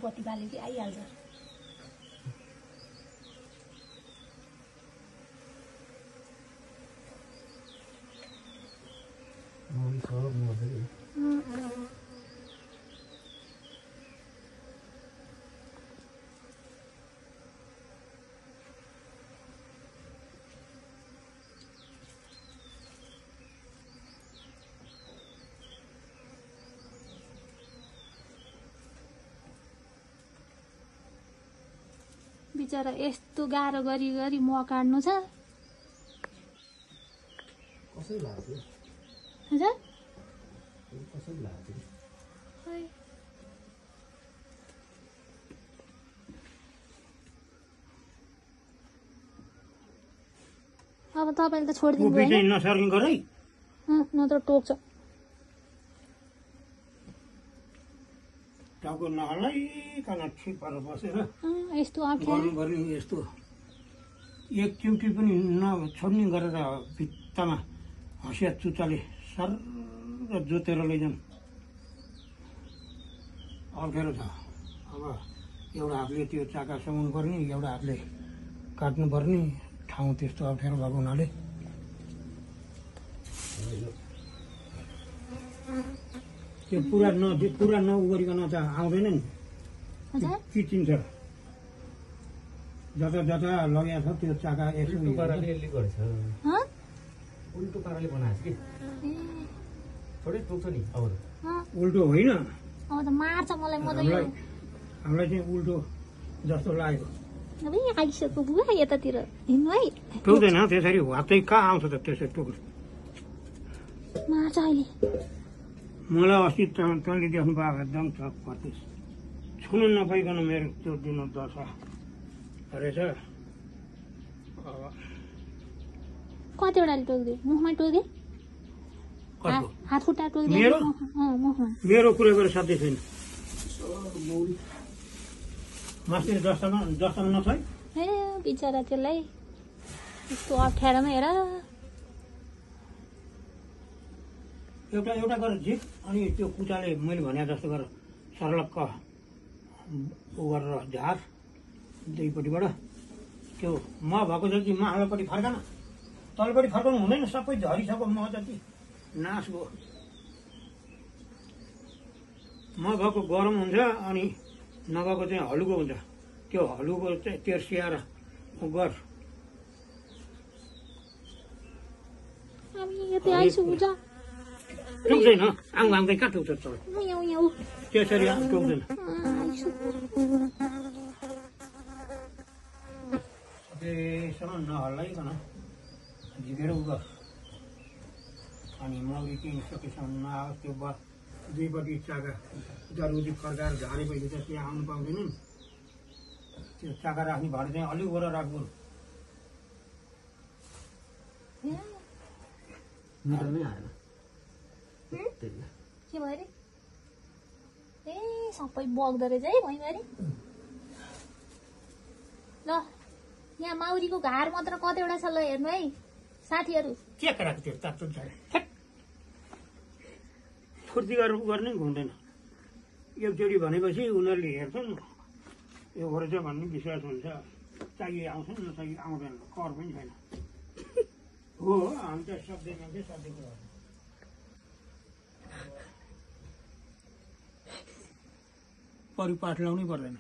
बत्ती बाले कि आइहाल्छ बिचरा यस्तो गाह्रो गरी गरी म काट्नु छ कसरी लाग्यो हजुर कसरी लाग्यो खै अब तपाईले त छोडिदिनु भयो हैन नसर्किङ गरै नत्र टोक्छ टाउको नहलाइकन छिपर बसेर यस्तो अप्ठ्यारो गर्नुपर्ने यस्तो एक चिम्टी पनि नछोड्ने गरेर भित्तामा हँसिया चुच्चाले सर जोतेर लैजाउँ अप्ठ्यारो छ अब एउटा हातले त्यो चाका समाउनु पर्ने एउटा हातले काट्नुपर्ने ठाउँ त्यस्तो अप्ठ्यारो भएको हुनाले त्यो पुरा नउगरिकन त आउँदैन नि चिचिन्छ जता जता लगेको छ त्यो चाका यसो उल्टो पाराले बनाएको कि थोरै टोक्छ नि अब उल्टो होइन अब त मार्छ मलाई म त हामीलाई चाहिँ उल्टो जस्तो लाग्यो अबे आइसक्यो बुवा यतातिर हिँड्नु है टोक्दैन त्यसरी हातै कहाँ आउँछ त त्यसरी टोक्नु मार्छ अहिले मलाई अस्ति तैँले देख्नु पाएको एकदम छ पच्चिस छुनु नपाइकन मेरो त्यो दिन दशा रहेछ कतिवटाले टोकिदियो मुखमा टोके हात खुट्टा टोकिदियो मुखमा मेरो कुरा गरेर साध्य छैन मास्टर जस्तामा नछ ए बिचरा त्यसलाई यस्तो अप्ठ्यारोमा हेर एउटा एउटा गरेर झिक अनि त्यो कुचाले मैले भने जस्तो गरेर सर्लक्क उ गरेर झार दुईपट्टिबाट त्यो म भएको जति म आलोपट्टि फर्कन तलपट्टि फर्काउनु हुँदैन सबै झरिसक्यो म जति नाश भयो म भएको गरम हुन्छ अनि नभएको चाहिँ हलुको हुन्छ त्यो हलुको चाहिँ तेर्सिएर गर टोक्दैन आङ आउँदै कहाँ टोक्छ त्यसरी टोक्दैन सबै नहल्लाइकन झिकेर उ गर अनि मौरी चाहिँ सकेसम्म नआओस् त्यो बस दुईपट्टि चाका जरुरी फर्काएर झारेपछि त त्यहाँ आउनु पाउँदैन नि त्यो चाका राख्ने भाडा चाहिँ अलिक वर राख्नु मिटरमै आएन के भयो अरे ए सबै बग्दो रहेछ है भैँगरी ल यहाँ माउरीको घार मात्र कतिवटा छ ल हेर्नु है साथीहरू के कराएको त्यो तातो झारे फुर्ती गरेर गर्ने हुँदैन एकचोटि भनेपछि उनीहरूले हेर्छन् यो गरेछ भन्ने विश्वास हुन्छ चाहिए आउँछन् नचाहिए आउँदैन कर पनि छैन हो हामी त सक्दैन कि सबै कुरा परिपाठ लाउनै पर्दैन